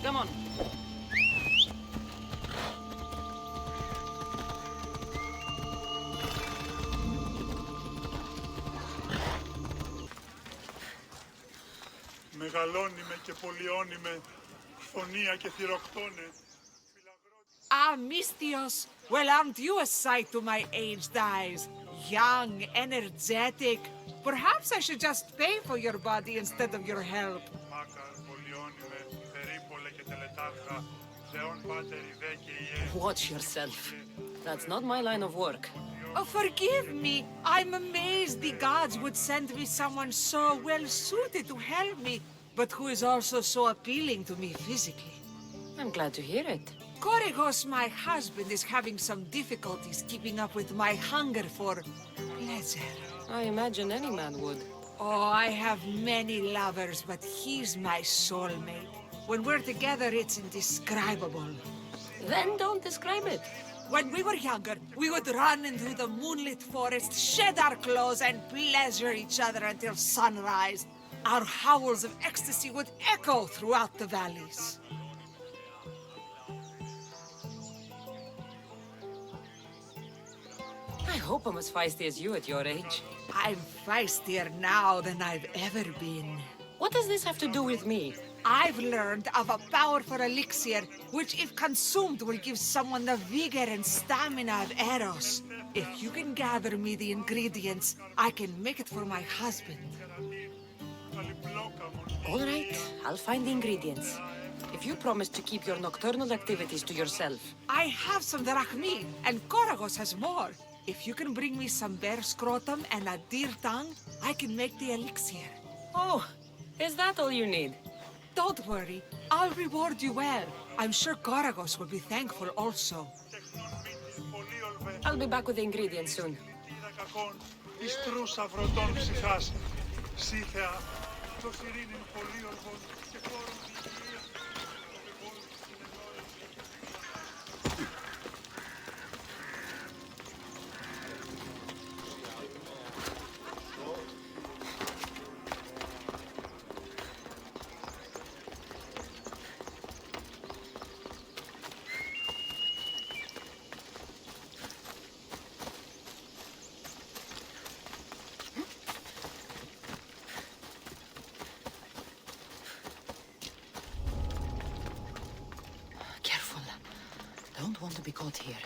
Come on. Μεγαλώνει και πολιώνει με φωνία και θηροκτώνε. Ah, Mystios! Well, aren't you a sight to my aged eyes? Young, energetic. Perhaps I should just pay for your body instead of your help. Watch yourself. That's not my line of work. Oh, forgive me. I'm amazed the gods would send me someone so well-suited to help me, but who is also so appealing to me physically. I'm glad to hear it. Korygos, my husband, is having some difficulties keeping up with my hunger for pleasure. I imagine any man would. Oh, I have many lovers, but he's my soulmate. When we're together, it's indescribable. Then don't describe it. When we were younger, we would run into the moonlit forest, shed our clothes, and pleasure each other until sunrise. Our howls of ecstasy would echo throughout the valleys. I hope I'm as feisty as you at your age. I'm feistier now than I've ever been. What does this have to do with me? I've learned of a powerful elixir, which if consumed will give someone the vigor and stamina of Eros. If you can gather me the ingredients, I can make it for my husband. All right, I'll find the ingredients. If you promise to keep your nocturnal activities to yourself. I have some drachmi, and Korygos has more. If you can bring me some bear scrotum and a deer tongue, I can make the elixir. Oh, is that all you need? Don't worry, I'll reward you well. I'm sure Korygos will be thankful also. I'll be back with the ingredients soon. Careful. Don't want to be caught here.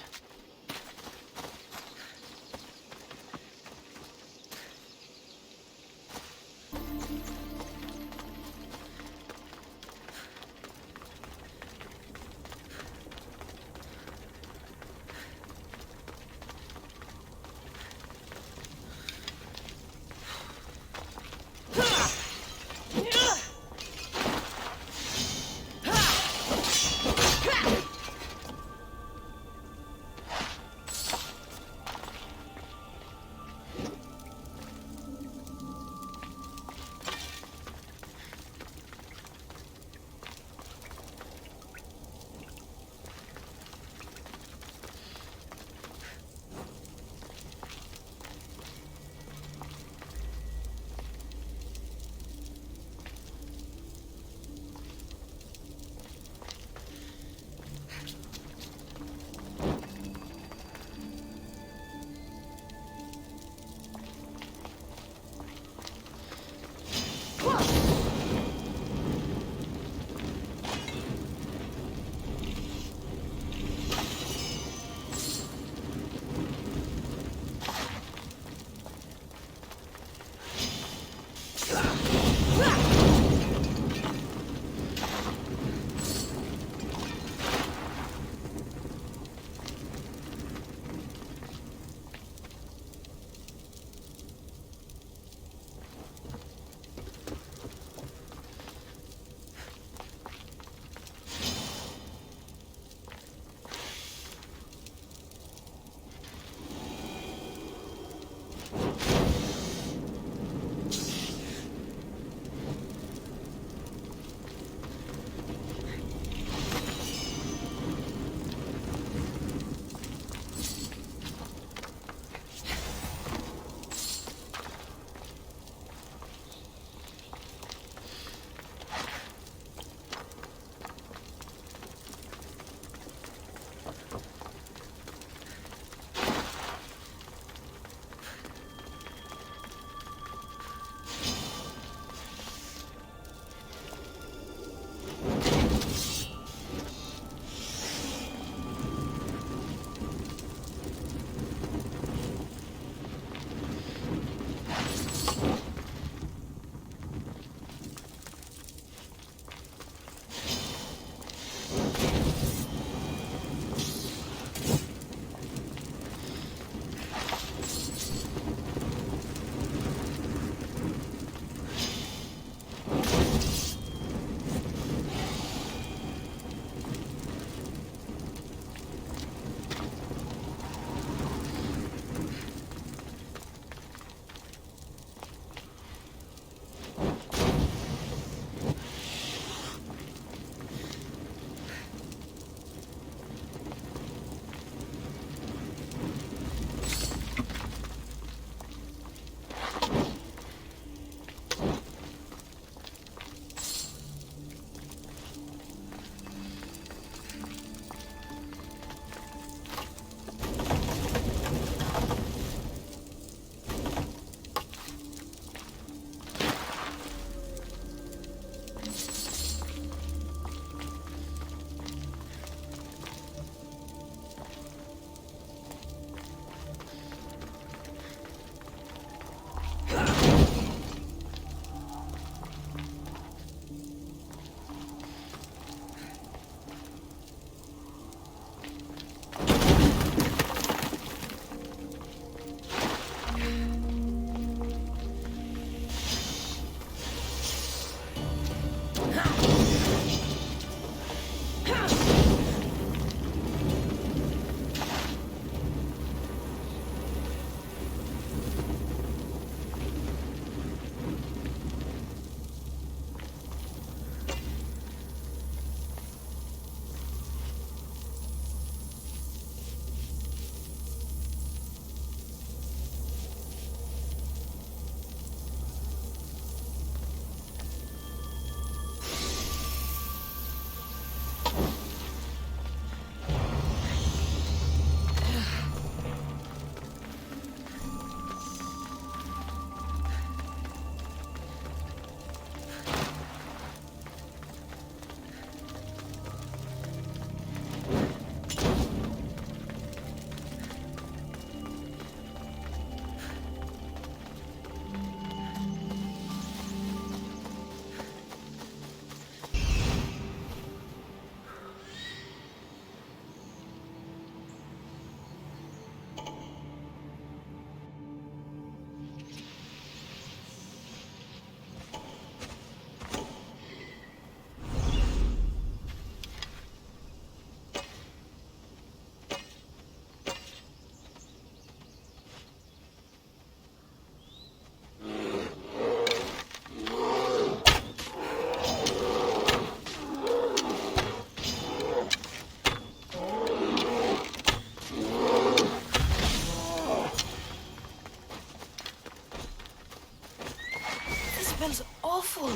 smells awful.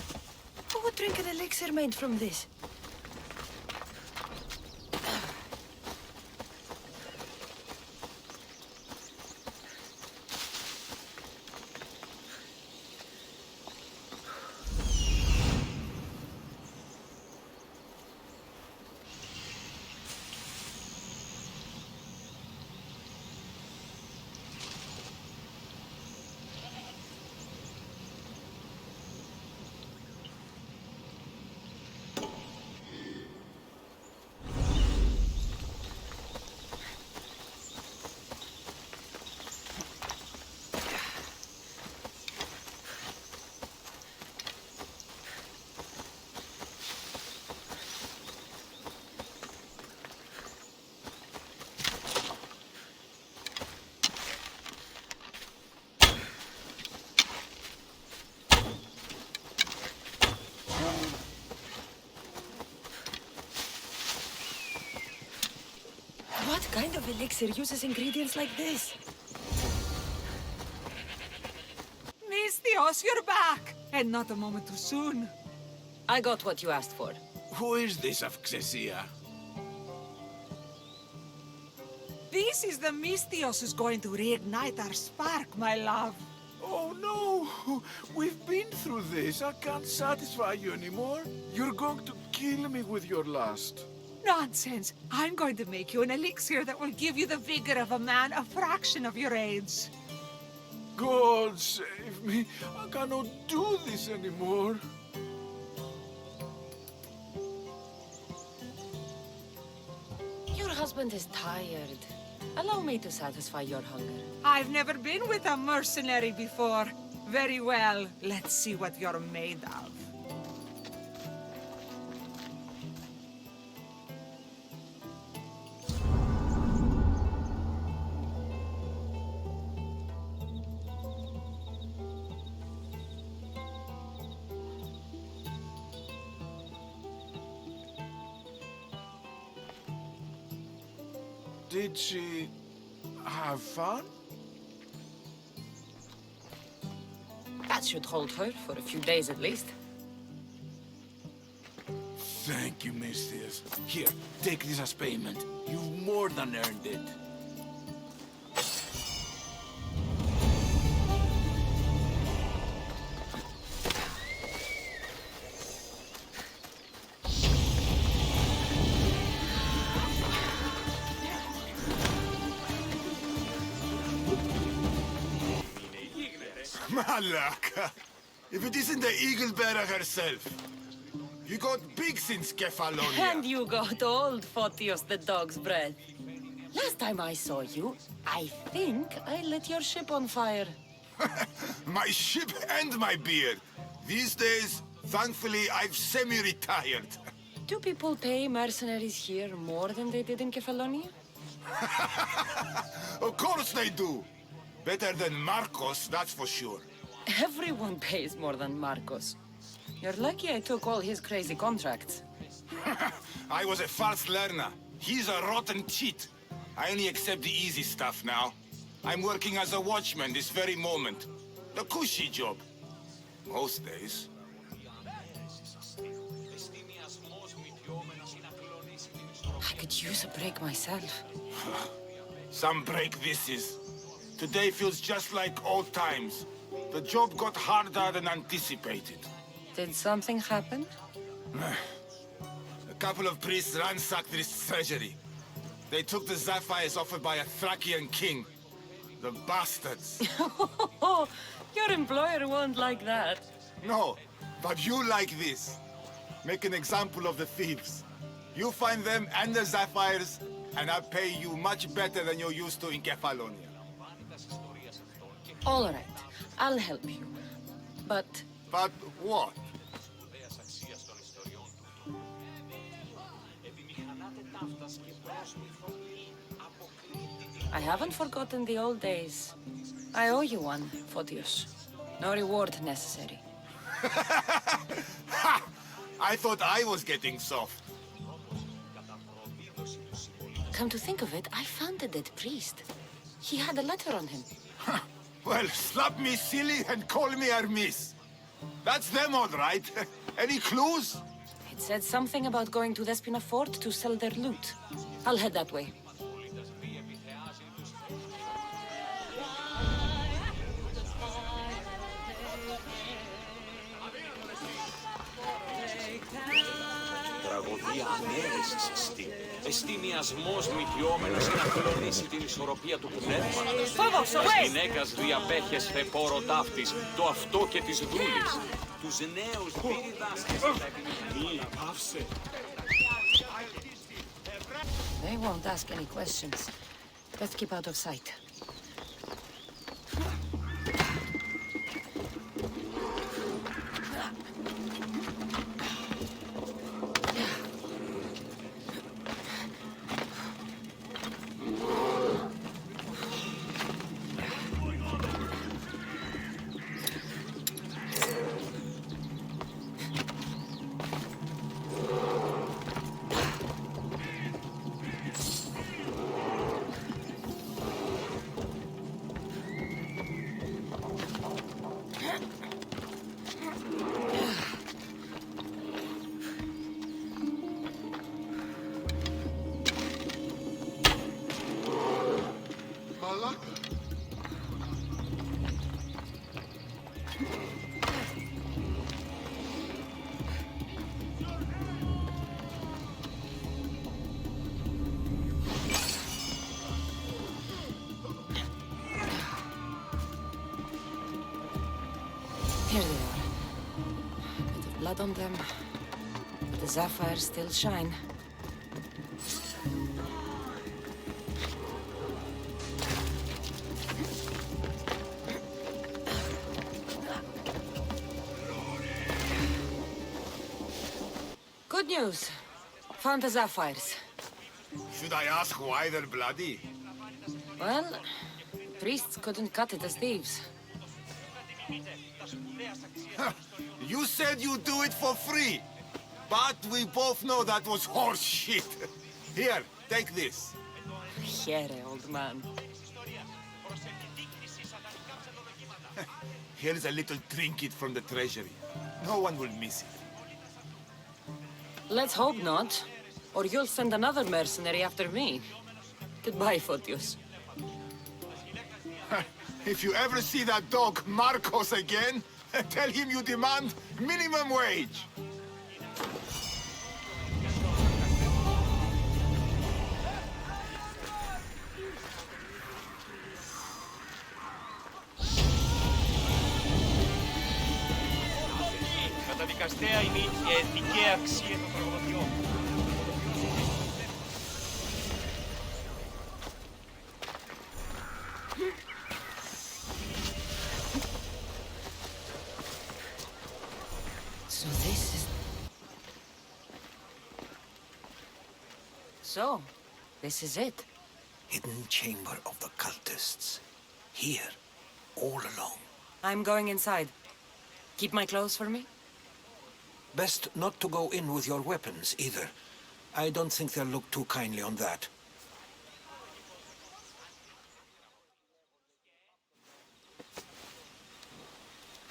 Who would drink an elixir made from this? What kind of elixir uses ingredients like this? Misthios, you're back! And not a moment too soon. I got what you asked for. Who is this Avxesia? This is the Misthios who's going to reignite our spark, my love. Oh no! We've been through this. I can't satisfy you anymore. You're going to kill me with your lust. Nonsense. I'm going to make you an elixir that will give you the vigor of a man a fraction of your age. God save me. I cannot do this anymore. Your husband is tired. Allow me to satisfy your hunger. I've never been with a mercenary before. Very well. Let's see what you're made of. Did she have fun? That should hold her for a few days at least. Thank you, Misthios. Here, take this as payment. You've more than earned it. Malaka! If it isn't the eagle bearer herself. You got big since Kefalonia. And you got old, Photios the dog's breath. Last time I saw you, I think I lit your ship on fire. My ship and my beard. These days, thankfully, I've semi-retired. Do people pay mercenaries here more than they did in Kefalonia? Of course they do. Better than Marcos, that's for sure. Everyone pays more than Marcos. You're lucky I took all his crazy contracts. I was a fast learner. He's a rotten cheat. I only accept the easy stuff now. I'm working as a watchman this very moment. The cushy job. Most days. I could use a break myself. Some break this is. Today feels just like old times. The job got harder than anticipated. Did something happen? A couple of priests ransacked this treasury. They took the sapphires offered by a Thracian king. The bastards. Your employer won't like that. No, but you like this. Make an example of the thieves. You find them and the sapphires, and I pay you much better than you're used to in Kefalonia. All right, I'll help you. But But what? I haven't forgotten the old days. I owe you one, Photios. No reward necessary. Ha! I thought I was getting soft. Come to think of it, I found the dead priest. He had a letter on him. Well, slap me silly and call me Hermes. That's them, all right. Any clues? It said something about going to Despina Fort to sell their loot. I'll head that way. Τραγωδία ανέρεσης εστί. Εστί μιασμός μυτιόμενος να κλονίσει την ισορροπία του πνεύματος. Της γυναίκας διαπέχες θεπόρο ταύτης, το αυτό και της δούλης. Τους νέους δίδασκες τα επιμονή. Πάυσε. They won't ask any questions. Let's keep out of sight. Here they are. Bit of blood on them, but the sapphires still shine. Good news. Found the sapphires. Should I ask why they're bloody? Well, priests couldn't cut it as thieves. You said you'd do it for free. But we both know that was horse shit. Here, take this. Here, old man. Here's a little trinket from the treasury. No one will miss it. Let's hope not, or you'll send another mercenary after me. Goodbye, Photios. If you ever see that dog Marcos again, tell him you demand minimum wage. Καταδικαστέα είναι η ηθική αξία των τραγωδιών. So, this is it. Hidden chamber of the cultists. Here, all along. I'm going inside. Keep my clothes for me? Best not to go in with your weapons, either. I don't think they'll look too kindly on that.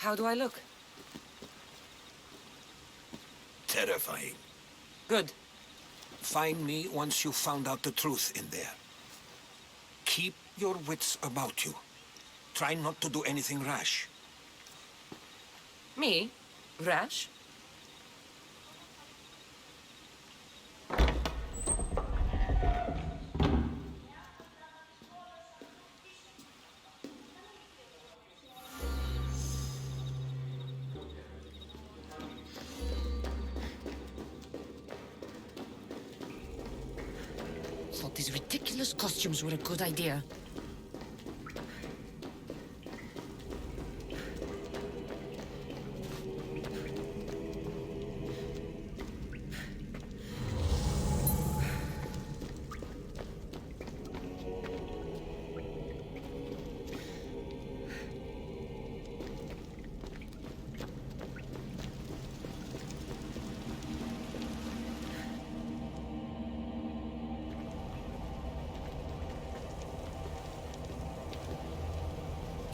How do I look? Terrifying. Good. Find me once you've found out the truth in there. Keep your wits about you. Try not to do anything rash. Me? Rash? Thought these ridiculous costumes were a good idea.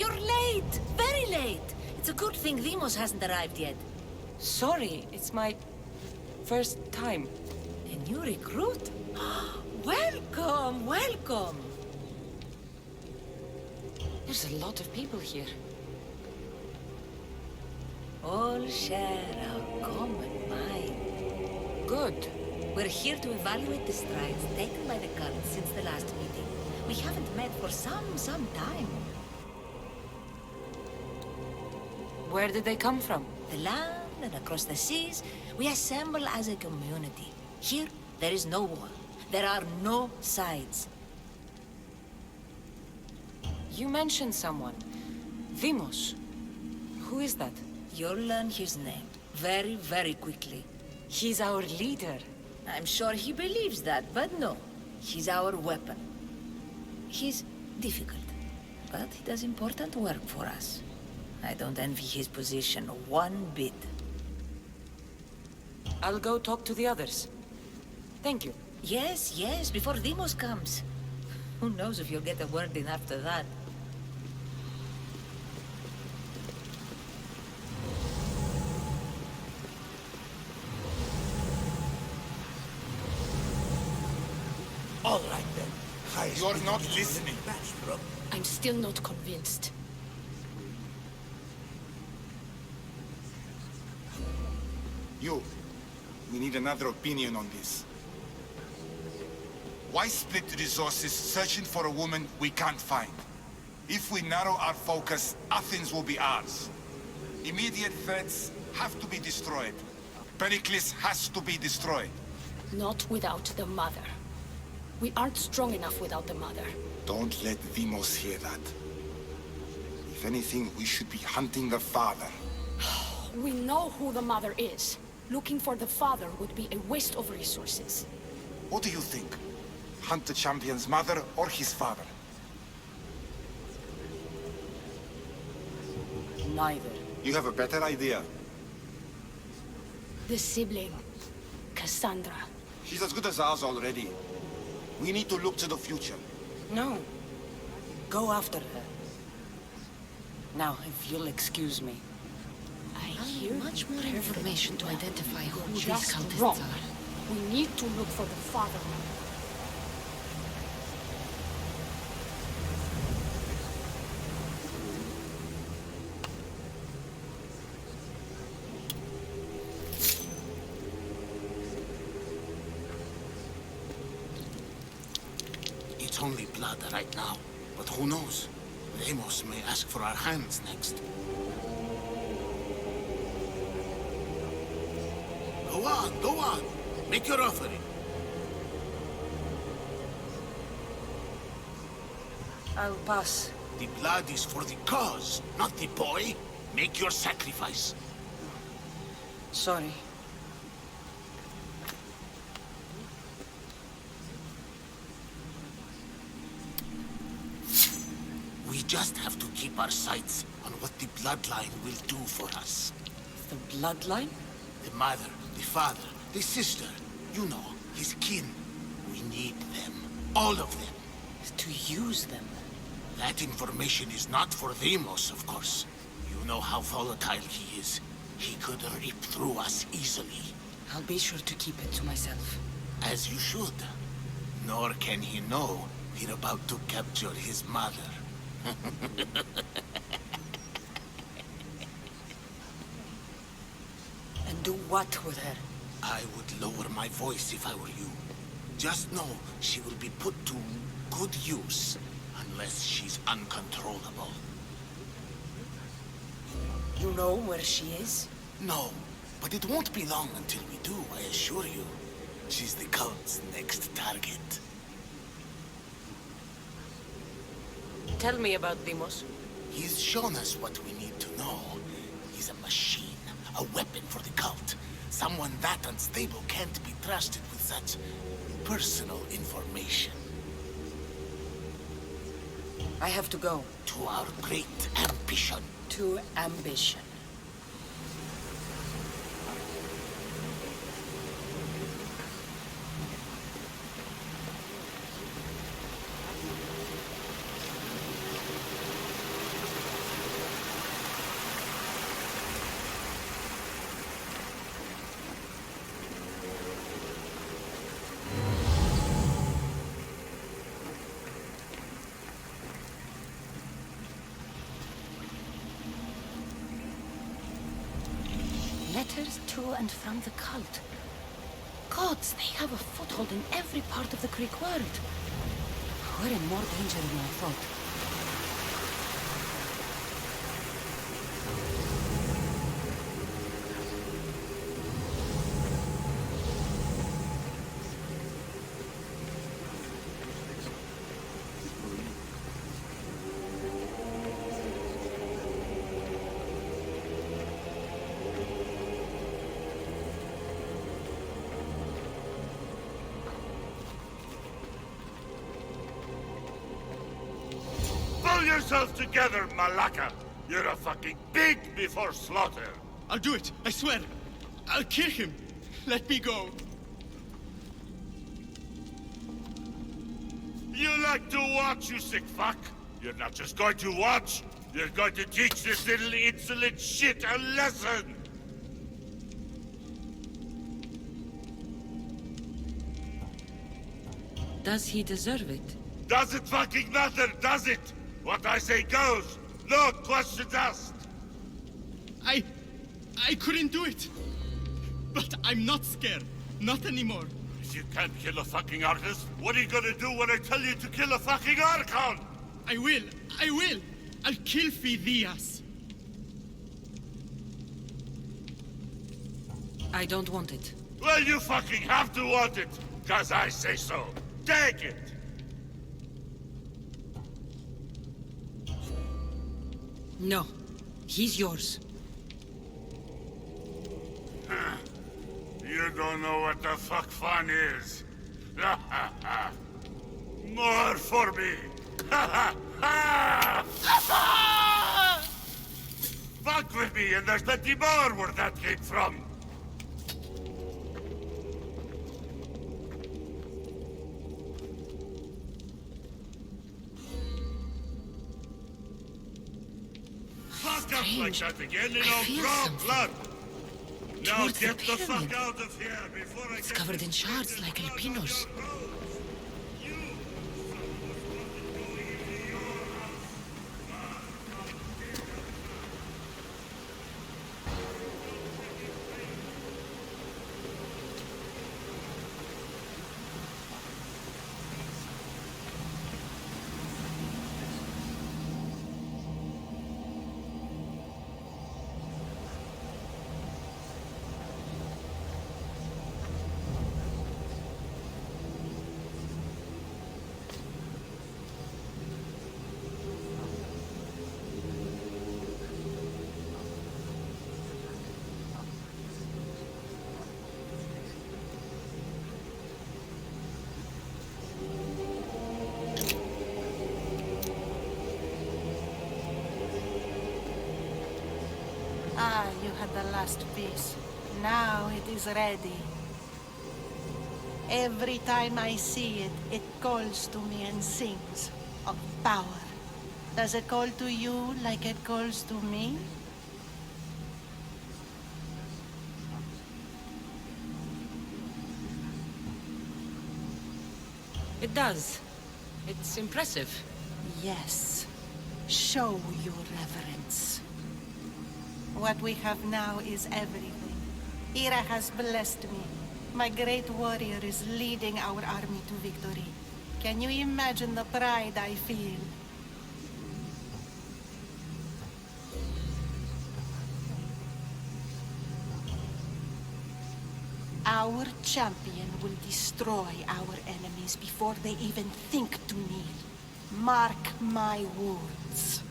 You're late! Very late! It's It's a good thing Demos hasn't arrived yet. Sorry, it's my first time. A new recruit? Welcome, welcome. There's a lot of people here. All share our common mind. Good. We're here to evaluate the strides taken by the cult since the last meeting. We haven't met for some time. Where did they come from? The land and across the seas, we assemble as a community. Here, there is no war. There are no sides. You mentioned someone. Demos. Who is that? You'll learn his name very, very quickly. He's our leader. I'm sure he believes that, but no. He's our weapon. He's difficult, but he does important work for us. I don't envy his position one bit. I'll go talk to the others. Thank you. Yes, yes, before Demos comes. Who knows if you'll get a word in after that. All right, then. You're not listening. I'm still not convinced. You. We need another opinion on this. Why split resources searching for a woman we can't find? If we narrow our focus, Athens will be ours. Immediate threats have to be destroyed. Pericles has to be destroyed. Not without the mother. We aren't strong enough without the mother. Don't let Demos hear that. If anything, we should be hunting the father. We know who the mother is. Looking for the father would be a waste of resources. What do you think? Hunt the champion's mother or his father? Neither. You have a better idea. The sibling, Kassandra. She's as good as ours already. We need to look to the future. No. Go after her. Now, if you'll excuse me. I hear much more information to identify who these these cultists cultists are. are. We need to look for the father. It's only blood right now, but who knows? Demos may ask for our hands next. Go on. Make your offering. I'll pass. The blood is for the cause, not the boy. Make your sacrifice. Sorry. We just have to keep our sights on what the bloodline will do for us. The bloodline? The mother, the father, the sister, you know, his kin. We need them. All of them. To use them. That information is not for Demos, of course. You know how volatile he is. He could rip through us easily. I'll be sure to keep it to myself. As you should. Nor can he know we're about to capture his mother. And do what with her? I would lower my voice if I were you. Just know she will be put to good use, unless she's uncontrollable. You know where she is? No, but it won't be long until we do, I assure you. She's the cult's next target. Tell me about Demos. He's shown us what we need to know. He's a machine, a weapon for the cult. Someone that unstable can't be trusted with such personal information. I have to go. To our great ambition. To ambition. Letters to and from the cult. Gods, they have a foothold in every part of the Greek world. We're in more danger than I thought. Pull yourself together, Malaka! You're a fucking pig before slaughter! I'll do it, I swear. I'll kill him. Let me go. You like to watch, you sick fuck! You're not just going to watch, you're going to teach this little insolent shit a lesson! Does he deserve it? Doesn't fucking matter, does it? What I say goes. No questions asked. I couldn't do it. But I'm not scared. Not anymore. If you can't kill a fucking artist, what are you gonna do when I tell you to kill a fucking Archon? I will. I'll kill Phidias. I don't want it. Well, you fucking have to want it, 'cause I say so. Take it! No. He's yours. You don't know what the fuck fun is. More for me. Fuck with me, and there's plenty more where that came from. Fuck up like that again in all raw blood. Now Towards get the the fuck pyramid. out of here before I It's get covered in shards like albinos. Ah, you had the last piece. Now it is ready. Every time I see it, it calls to me and sings of power. Does it call to you like it calls to me? It does. It's impressive. Yes. Show your reverence. What we have now is everything. Ira has blessed me. My great warrior is leading our army to victory. Can you imagine the pride I feel? Our champion will destroy our enemies before they even think to kneel. Mark my words.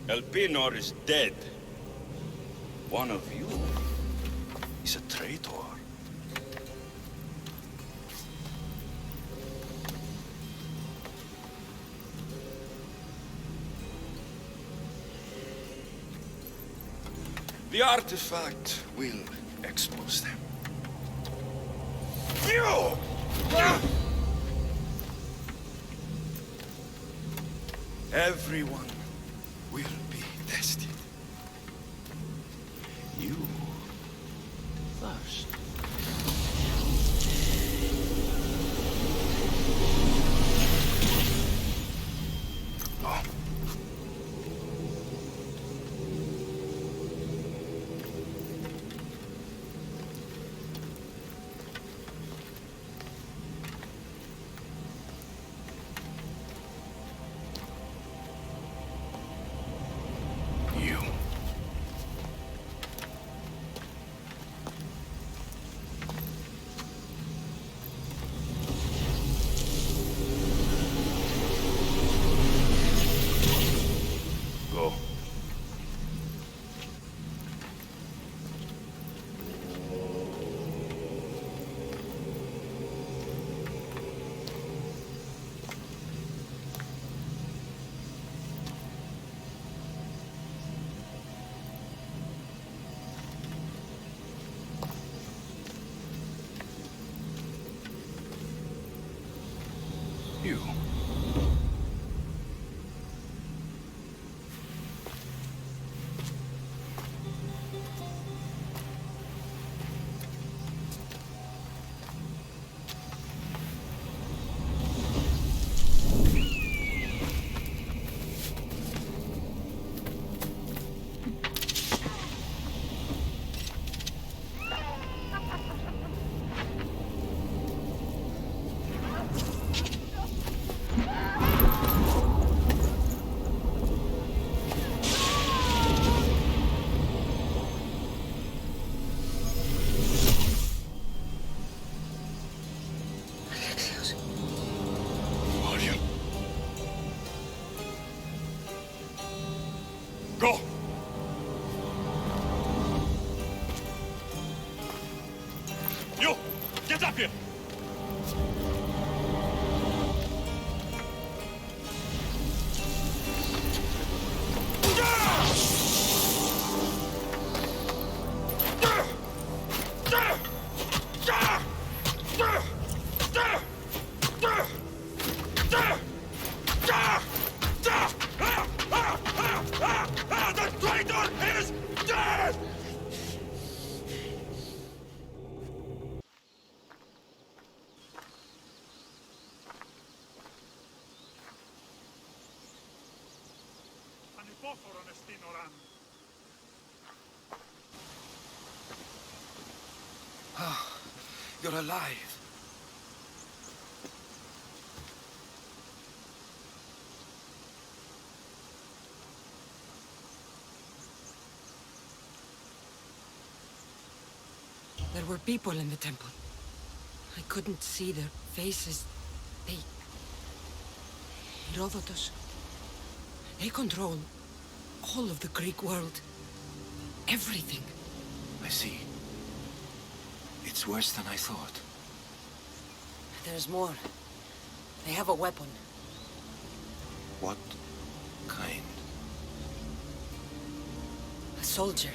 Elpinor is dead. One of you is a traitor. The artifact will expose them. You! Everyone will be tested. You first. Oh. You. Go. You. Alexios. Who are you? Go! You! Get up here! The traitor is dead! You're alive. There were people in the temple. I couldn't see their faces. They... Herodotus. They control all of the Greek world. Everything. I see. It's worse than I thought. There's more. They have a weapon. What kind? A soldier.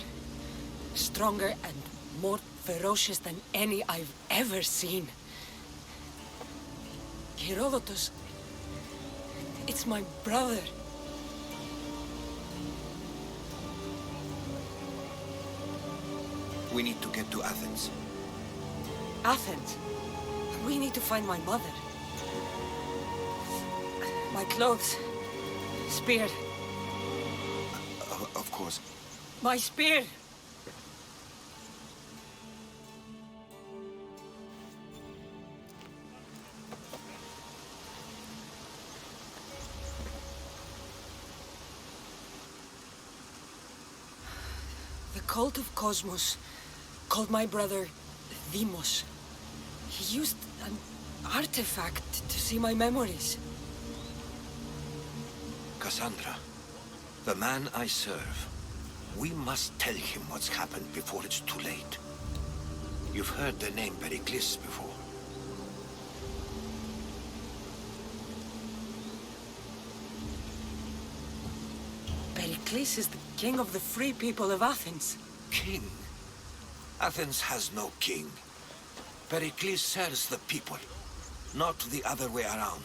Stronger and more ferocious than any I've ever seen. Herodotus. It's my brother. We need to get to Athens. Athens? We need to find my mother. My clothes. Spear. Of course. My spear! The cult of Cosmos called my brother Deimos. He used an artifact to see my memories. Kassandra, the man I serve. We must tell him what's happened before it's too late. You've heard the name Pericles before. Pericles is the king of the free people of Athens. King? Athens has no king. Pericles serves the people, not the other way around.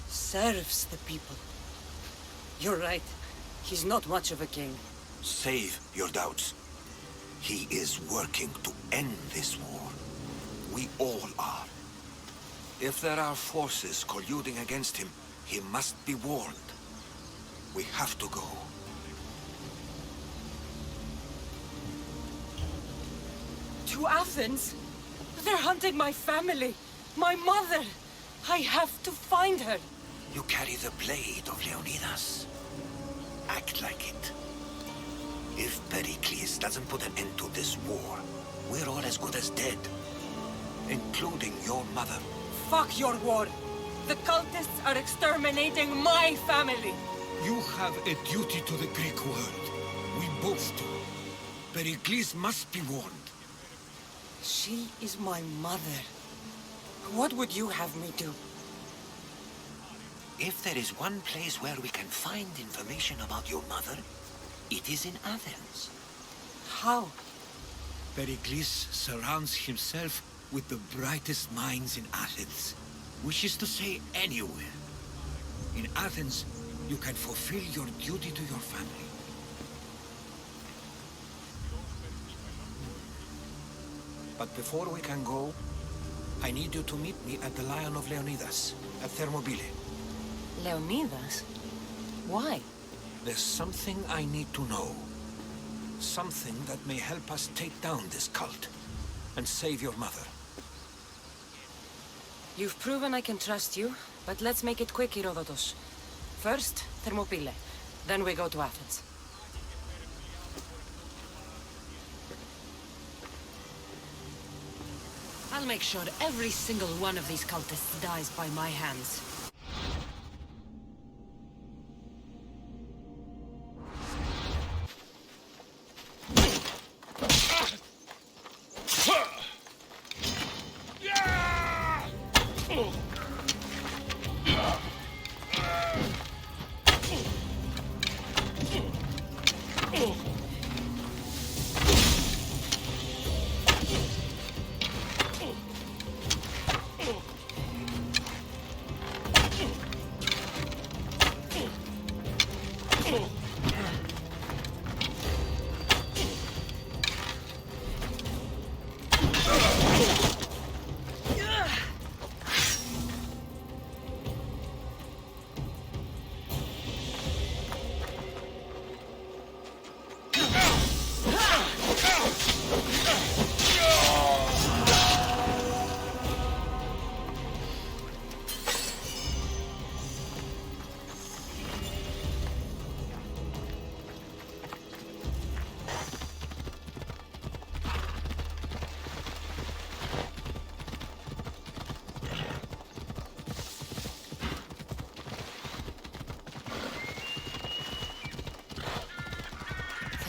Serves the people. You're right. He's not much of a king. Save your doubts. He is working to end this war. We all are. If there are forces colluding against him, he must be warned. We have to go. To Athens? They're hunting my family. My mother. I have to find her. You carry the blade of Leonidas. Act like it. If Pericles doesn't put an end to this war, we're all as good as dead. Including your mother. Fuck your war. The cultists are exterminating my family. You have a duty to the Greek world. We both do. Pericles must be warned. She is my mother. What would you have me do? If there is one place where we can find information about your mother, it is in Athens. How? Pericles surrounds himself with the brightest minds in Athens. Which is to say, anywhere. In Athens, you can fulfill your duty to your family. But before we can go, I need you to meet me at the Lion of Leonidas, at Thermopylae. Leonidas? Why? There's something I need to know. Something that may help us take down this cult and save your mother. You've proven I can trust you, but let's make it quick, Herodotus. First, Thermopylae. Then we go to Athens. I'll make sure every single one of these cultists dies by my hands.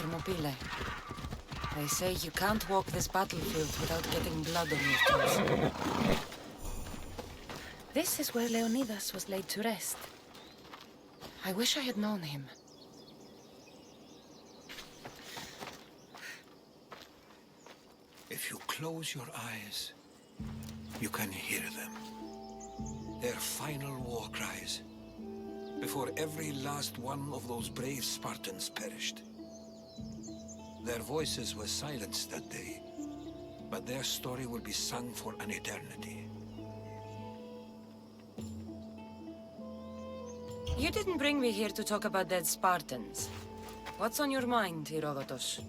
Thermopylae. They say you can't walk this battlefield without getting blood on your toes. This is where Leonidas was laid to rest. I wish I had known him. If you close your eyes, you can hear them. Their final war cries, before every last one of those brave Spartans perished. Their voices were silenced that day, but their story will be sung for an eternity. You didn't bring me here to talk about dead Spartans. What's on your mind, Herodotus?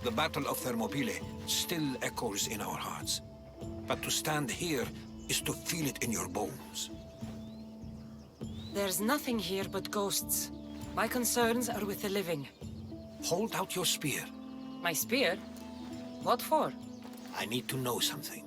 The Battle of Thermopylae still echoes in our hearts. But to stand here is to feel it in your bones. There's nothing here but ghosts. My concerns are with the living. Hold out your spear. My spear? What for? I need to know something.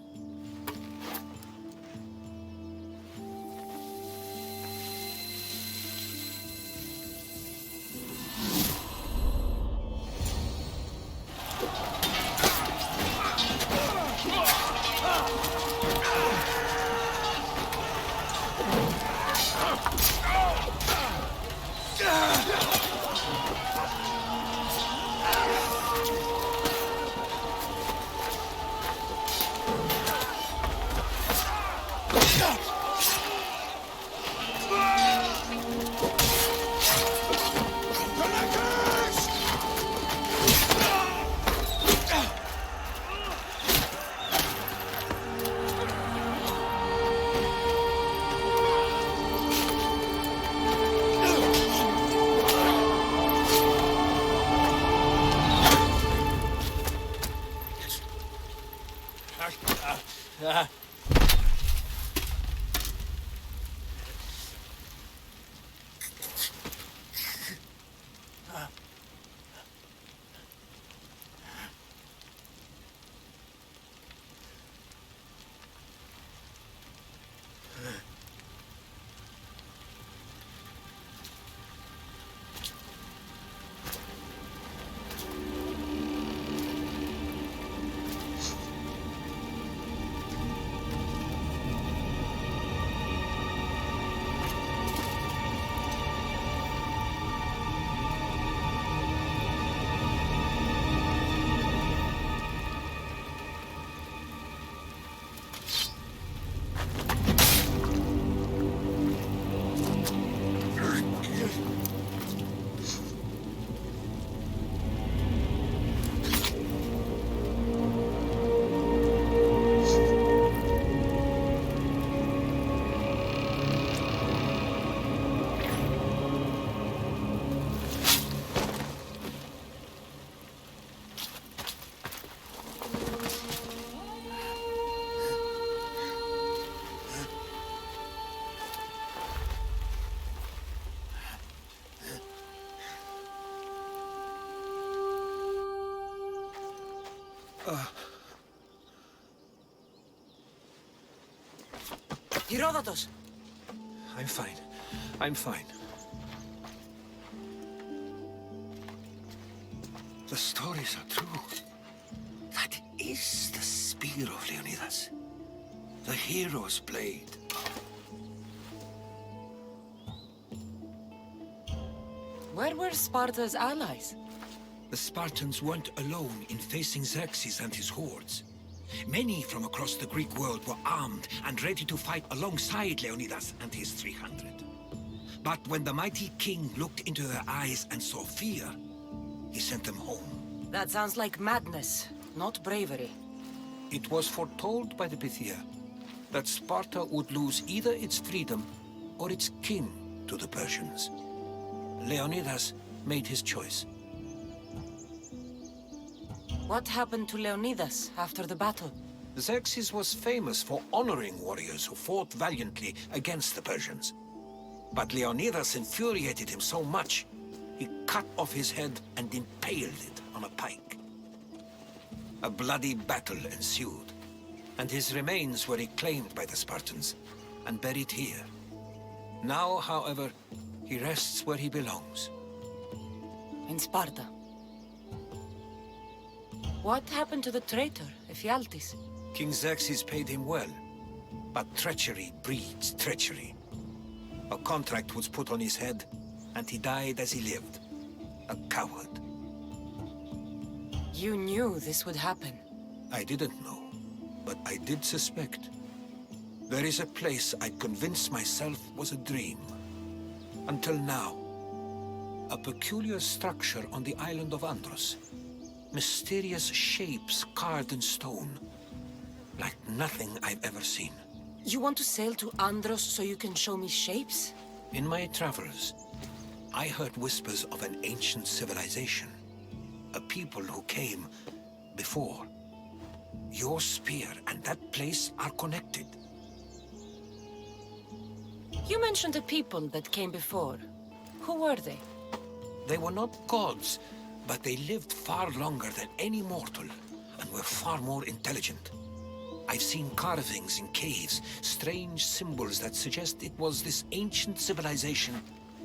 Herodotus! I'm fine. I'm fine. The stories are true. That is the Spear of Leonidas. The hero's blade. Where were Sparta's allies? The Spartans weren't alone in facing Xerxes and his hordes. Many from across the Greek world were armed and ready to fight alongside Leonidas and his 300. But when the mighty king looked into their eyes and saw fear, he sent them home. That sounds like madness, not bravery. It was foretold by the Pythia that Sparta would lose either its freedom or its king to the Persians. Leonidas made his choice. What happened to Leonidas after the battle? Xerxes was famous for honoring warriors who fought valiantly against the Persians. But Leonidas infuriated him so much, he cut off his head and impaled it on a pike. A bloody battle ensued, and his remains were reclaimed by the Spartans and buried here. Now, however, he rests where he belongs. In Sparta. What happened to the traitor, Ephialtes? King Xerxes paid him well, but treachery breeds treachery. A contract was put on his head, and he died as he lived. A coward. You knew this would happen. I didn't know, but I did suspect. There is a place I'd convinced myself was a dream. Until now. A peculiar structure on the island of Andros. Mysterious shapes carved in stone. Like nothing I've ever seen. You want to sail to Andros so you can show me shapes? In my travels, I heard whispers of an ancient civilization. A people who came before. Your spear and that place are connected. You mentioned a people that came before. Who were they? They were not gods, but they lived far longer than any mortal, and were far more intelligent. I've seen carvings in caves, strange symbols that suggest it was this ancient civilization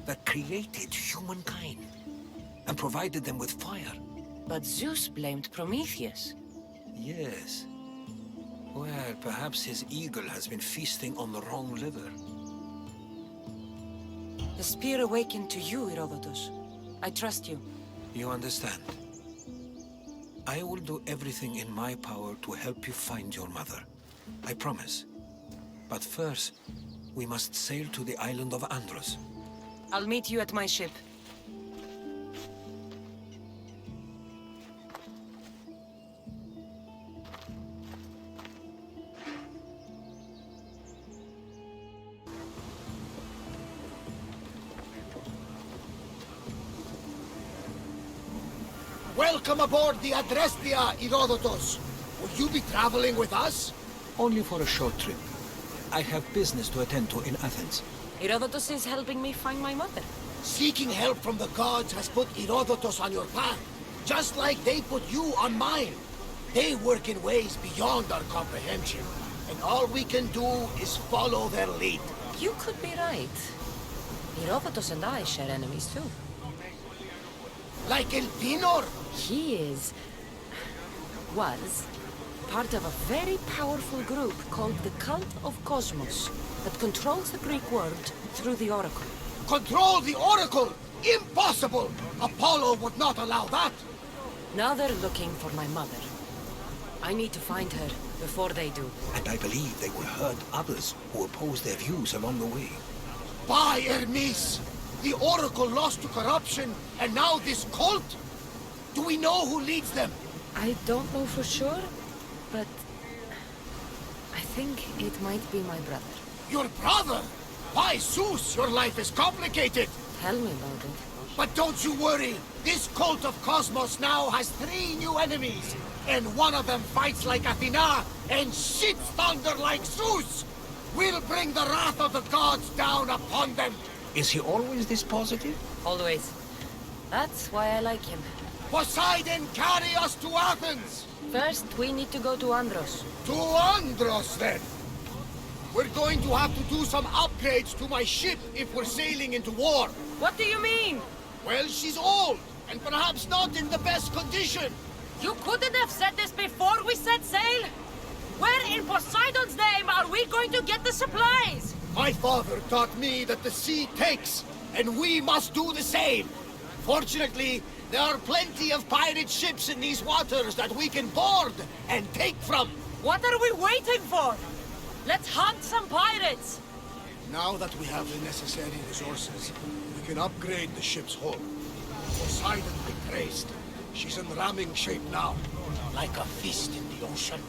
that created humankind, and provided them with fire. But Zeus blamed Prometheus. Yes. Well, perhaps his eagle has been feasting on the wrong liver. The spear awakened to you, Herodotus. I trust you. You understand. I will do everything in my power to help you find your mother. I promise. But first, we must sail to the island of Andros. I'll meet you at my ship. Welcome aboard the Adrestia, Herodotus. Will you be traveling with us? Only for a short trip. I have business to attend to in Athens. Herodotus is helping me find my mother. Seeking help from the gods has put Herodotus on your path, just like they put you on mine. They work in ways beyond our comprehension, and All we can do is follow their lead. You could be right. Herodotus and I share enemies too. Like Elpinor? He was part of a very powerful group called the Cult of Cosmos that controls the Greek world through the Oracle. Control the Oracle? Impossible! Apollo would not allow that! Now they're looking for my mother. I need to find her before they do. And I believe they will hurt others who oppose their views along the way. By Hermes! The Oracle lost to corruption, and now this cult? Do we know who leads them? I don't know for sure, but I think it might be my brother. Your brother? Why, Zeus, your life is complicated. Tell me about it. But don't you worry. This cult of Cosmos now has 3 new enemies. And one of them fights like Athena and shits thunder like Zeus. We'll bring the wrath of the gods down upon them. Is he always this positive? Always. That's why I like him. Poseidon, carry us to Athens! First, we need to go to Andros. To Andros, then? We're going to have to do some upgrades to my ship if we're sailing into war. What do you mean? Well, she's old, and perhaps not in the best condition. You couldn't have said this before we set sail? Where in Poseidon's name are we going to get the supplies? My father taught me that the sea takes, and we must do the same. Fortunately, there are plenty of pirate ships in these waters that we can board and take from. What are we waiting for? Let's hunt some pirates! Now that we have the necessary resources, we can upgrade the ship's hull. Poseidon be praised. She's in ramming shape now, like a fist in the ocean.